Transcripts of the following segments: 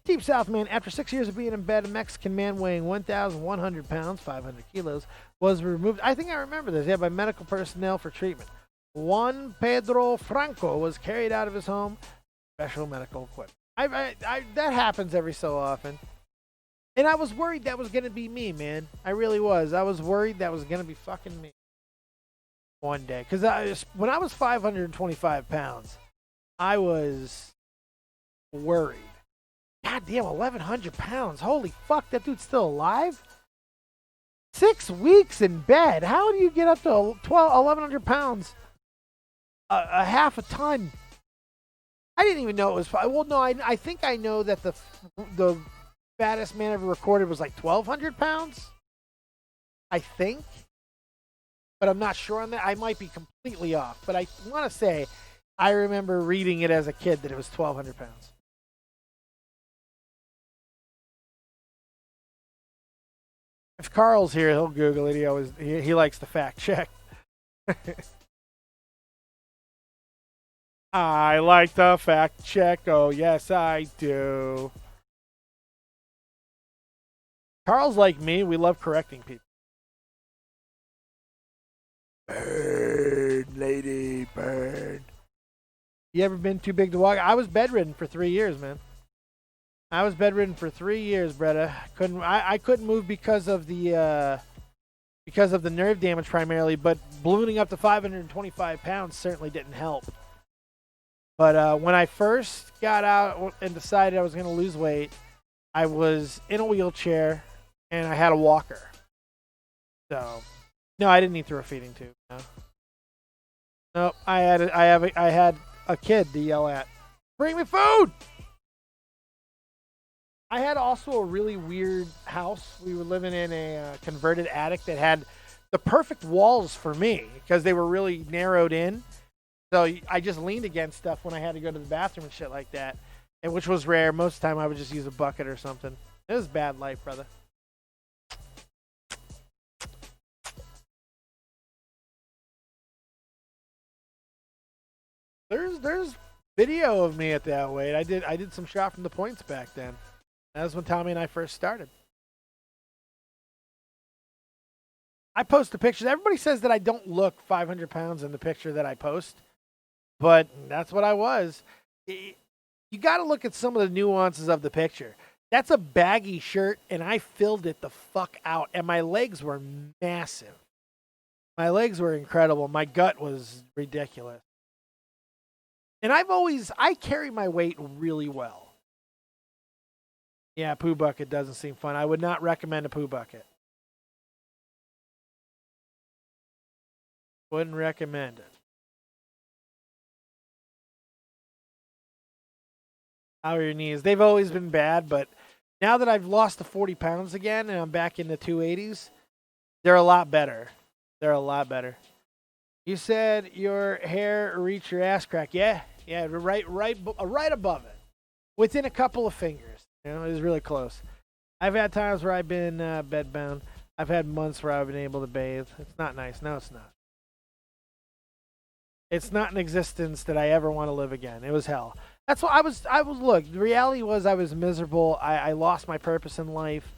Deep South man, after 6 years of being in bed, a Mexican man weighing 1,100 pounds, 500 kilos, was removed. I think I remember this. Yeah, by medical personnel for treatment. Juan Pedro Franco was carried out of his home. Special medical equipment. That happens every so often. And I was worried that was going to be me, man. I really was. I was worried that was going to be fucking me one day. Because when I was 525 pounds, I was worried. God damn, 1,100 pounds. Holy fuck, that dude's still alive? 6 weeks in bed. How do you get up to 1,100 pounds? A half a ton. I didn't even know it was. Well, no, I think I know that the fattest man ever recorded was like 1,200 pounds. I think. But I'm not sure on that. I might be completely off. But I want to say I remember reading it as a kid that it was 1,200 pounds. If Carl's here, he'll Google it. He likes to fact check. I like to fact check. Oh, yes, I do. Carl's like me. We love correcting people. Burn, lady, burn. You ever been too big to walk? I was bedridden for 3 years, man. I was bedridden for 3 years, Bretta. I couldn't move because of the nerve damage primarily, but ballooning up to 525 pounds certainly didn't help. But when I first got out and decided I was going to lose weight, I was in a wheelchair and I had a walker. So, no, I didn't need through a feeding tube. No, I had a kid to yell at. Bring me food. I had also a really weird house. We were living in a converted attic that had the perfect walls for me because they were really narrowed in. So I just leaned against stuff when I had to go to the bathroom and shit like that, and which was rare. Most of the time I would just use a bucket or something. It was bad life, brother. There's video of me at that weight. I did some shot from the points back then. That was when Tommy and I first started. I post the pictures. Everybody says that I don't look 500 pounds in the picture that I post. But that's what I was. You got to look at some of the nuances of the picture. That's a baggy shirt, and I filled it the fuck out. And my legs were massive. My legs were incredible. My gut was ridiculous. And I carry my weight really well. Yeah, poo bucket doesn't seem fun. I would not recommend a poo bucket. Wouldn't recommend it. How are your knees? They've always been bad, but now that I've lost the 40 pounds again and I'm back in the 280s, they're a lot better. They're a lot better. You said your hair reached your ass crack. Yeah, right above it, within a couple of fingers. You know, it was really close. I've had times where I've been bedbound. I've had months where I've been able to bathe. It's not nice. No, it's not. It's not an existence that I ever want to live again. It was hell. That's what I was. Look, the reality was I was miserable. I lost my purpose in life.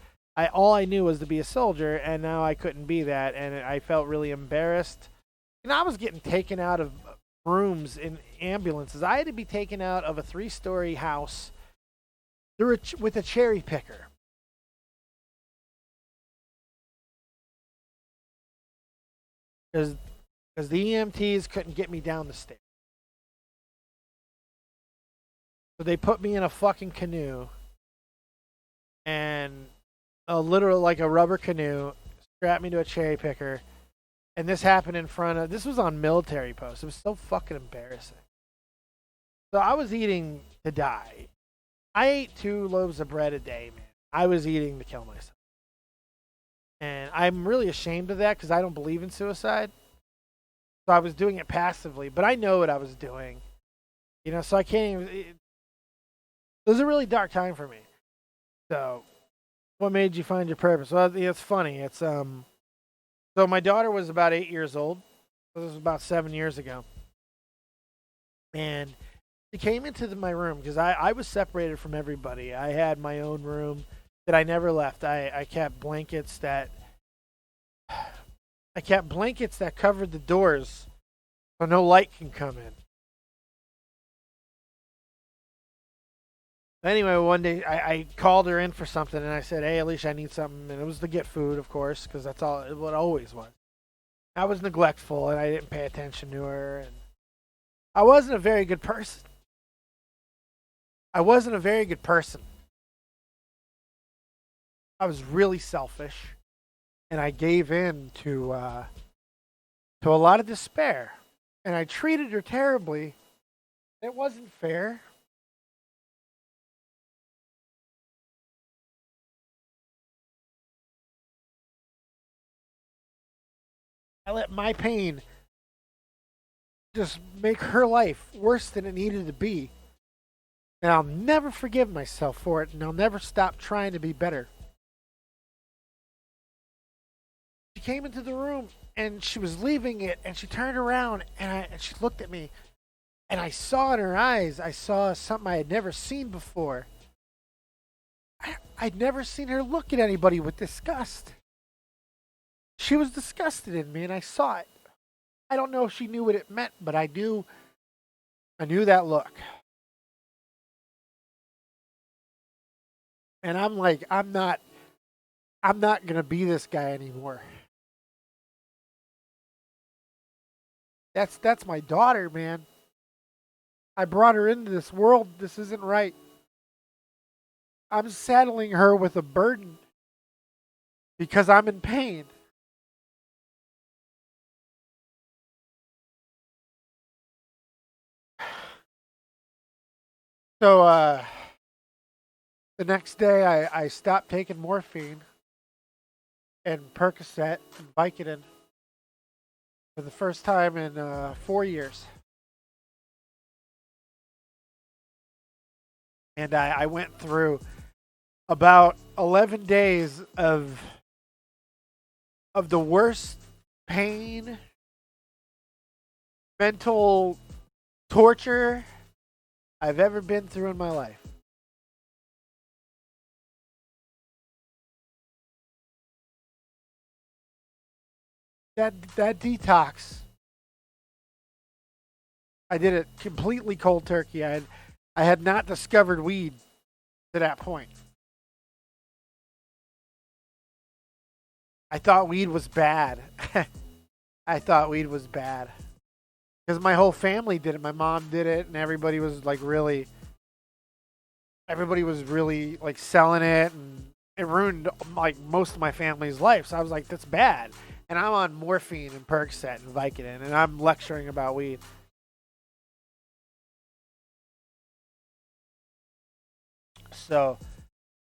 All I knew was to be a soldier, and now I couldn't be that, and I felt really embarrassed. And I was getting taken out of rooms in ambulances. I had to be taken out of a 3-story house with a cherry picker. Because the EMTs couldn't get me down the stairs. So they put me in a fucking canoe. And literal like a rubber canoe, strapped me to a cherry picker. And this happened this was on military posts. It was so fucking embarrassing. So I was eating to die. I ate 2 loaves of bread a day, man. I was eating to kill myself. And I'm really ashamed of that because I don't believe in suicide. So I was doing it passively, but I know what I was doing. You know, so I can't even... It was a really dark time for me. So, what made you find your purpose? Well, it's funny. It's, so my daughter was about 8 years old. So this was about 7 years ago. And She came into my room because I was separated from everybody. I had my own room that I never left. I kept blankets that covered the doors so no light can come in. Anyway, one day I called her in for something and I said, "Hey, Alicia, I need something." And it was to get food, of course, because that's all what it always was. I was neglectful and I didn't pay attention to her, and I wasn't a very good person. I wasn't a very good person. I was really selfish, and I gave in to a lot of despair, and I treated her terribly. It wasn't fair. I let my pain just make her life worse than it needed to be. And I'll never forgive myself for it, and I'll never stop trying to be better. She came into the room, and she was leaving it, and she turned around, and she looked at me, and I saw in her eyes, I saw something I had never seen before. I'd never seen her look at anybody with disgust. She was disgusted in me, and I saw it. I don't know if she knew what it meant, but I knew that look. And I'm like, I'm not gonna be this guy anymore. That's my daughter, man. I brought her into this world. This isn't right. I'm saddling her with a burden because I'm in pain. So the next day I stopped taking morphine and Percocet and Vicodin for the first time in 4 years. And I went through about 11 days of the worst pain, mental torture I've ever been through in my life. That detox, I did it completely cold turkey. I had not discovered weed to that point. I thought weed was bad. I thought weed was bad because my whole family did it. My mom did it, and everybody was really like selling it, and it ruined like most of my family's life. So I was like, that's bad. And I'm on morphine and Percocet and Vicodin, and I'm lecturing about weed. So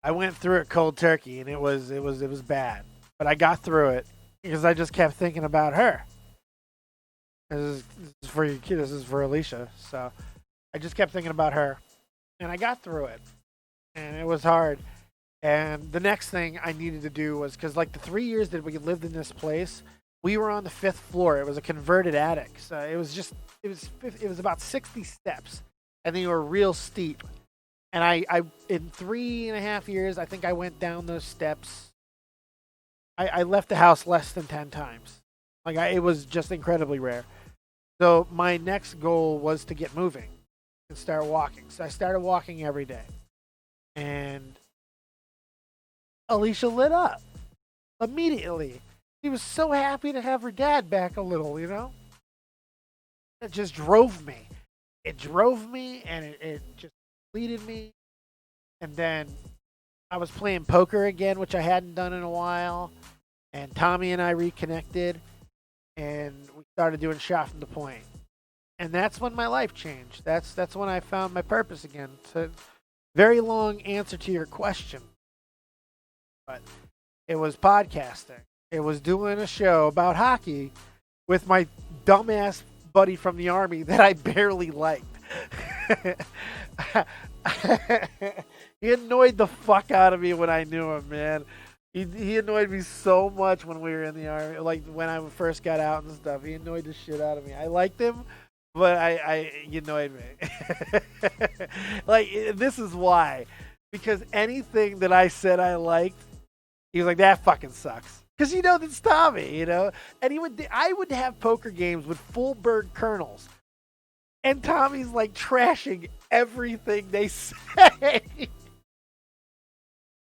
I went through it cold turkey, and it was bad. But I got through it because I just kept thinking about her. This is for your kid. This is for Alicia. So I just kept thinking about her, and I got through it, and it was hard. And the next thing I needed to do was, because like the 3 years that we lived in this place, we were on the 5th floor. It was a converted attic, so it was about 60 steps, and they were real steep. And I in 3.5 years, I think I went down those steps. I left the house less than 10 times. It was just incredibly rare. So my next goal was to get moving and start walking. So I started walking every day, and Alicia lit up immediately. She was so happy to have her dad back a little, It just drove me. It drove me, and it just completed me. And then I was playing poker again, which I hadn't done in a while. And Tommy and I reconnected, and we started doing shot from the point. And that's when my life changed. That's when I found my purpose again. It's a very long answer to your question. But it was podcasting. It was doing a show about hockey with my dumbass buddy from the Army that I barely liked. He annoyed the fuck out of me when I knew him, man. He annoyed me so much when we were in the Army. Like when I first got out and stuff. He annoyed the shit out of me. I liked him, But you annoyed me. Like, this is why. Because anything that I said I liked, he was like, that fucking sucks. Because that's Tommy, And I would have poker games with full bird kernels. And Tommy's like trashing everything they say.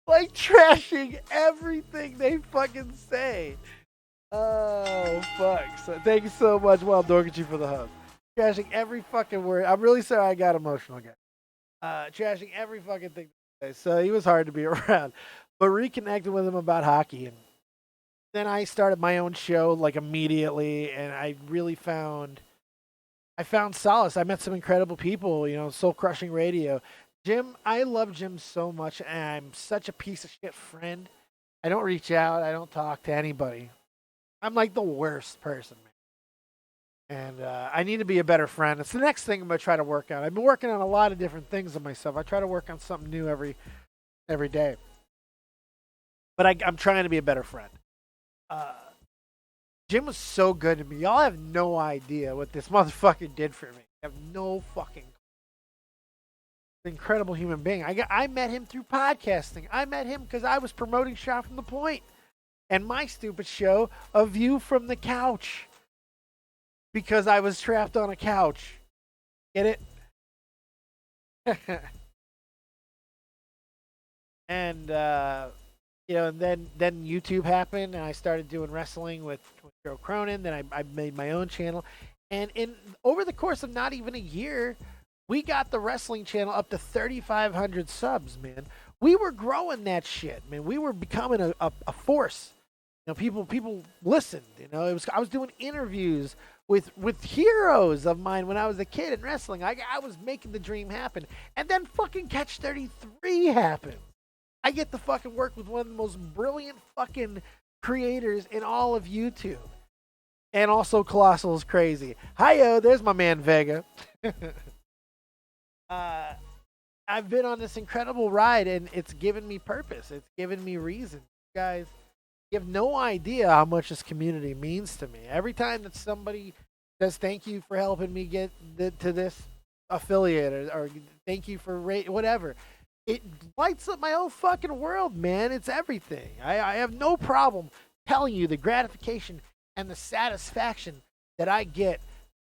Like trashing everything they fucking say. Oh, fuck. So, thank you so much, Wild Dorkatry, for the hug. Trashing every fucking word. I'm really sorry I got emotional again. Trashing every fucking thing. So he was hard to be around. But reconnected with him about hockey. And then I started my own show like immediately. And I really found solace. I met some incredible people, Soul Crushing Radio. Jim, I love Jim so much. And I'm such a piece of shit friend. I don't reach out. I don't talk to anybody. I'm like the worst person, man. And I need to be a better friend. It's the next thing I'm going to try to work on. I've been working on a lot of different things of myself. I try to work on something new every day. But I'm trying to be a better friend. Jim was so good to me. Y'all have no idea what this motherfucker did for me. I have no fucking incredible human being. I met him through podcasting. I met him because I was promoting Shot from the Point. And my stupid show, A View from the Couch. Because I was trapped on a couch. Get it? And, and then YouTube happened, and I started doing wrestling with Joe Cronin. Then I made my own channel. And over the course of not even a year, we got the wrestling channel up to 3,500 subs, man. We were growing that shit, man. We were becoming a force. People listened. I was doing interviews with heroes of mine when I was a kid in wrestling. I was making the dream happen, and then fucking Catch 33 happened. I get to fucking work with one of the most brilliant fucking creators in all of YouTube, and also Colossal is crazy. Hi-yo, there's my man Vega. I've been on this incredible ride, and it's given me purpose. It's given me reason, guys. You have no idea how much this community means to me. Every time that somebody says thank you for helping me get to this affiliate, or thank you for whatever, it lights up my whole fucking world, man. It's everything. I have no problem telling you the gratification and the satisfaction that I get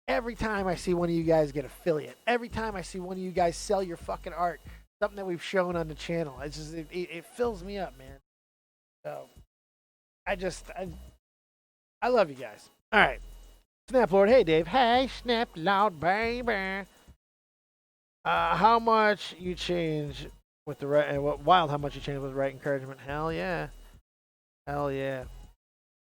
every time I see one of you guys get affiliate. Every time I see one of you guys sell your fucking art, something that we've shown on the channel. It's just it fills me up, man. So I love you guys. All right. Snap Lord. Hey, Dave. Hey, Snap Lord, baby. How much you change with the right, Wild, how much you change with the right encouragement? Hell yeah. Hell yeah.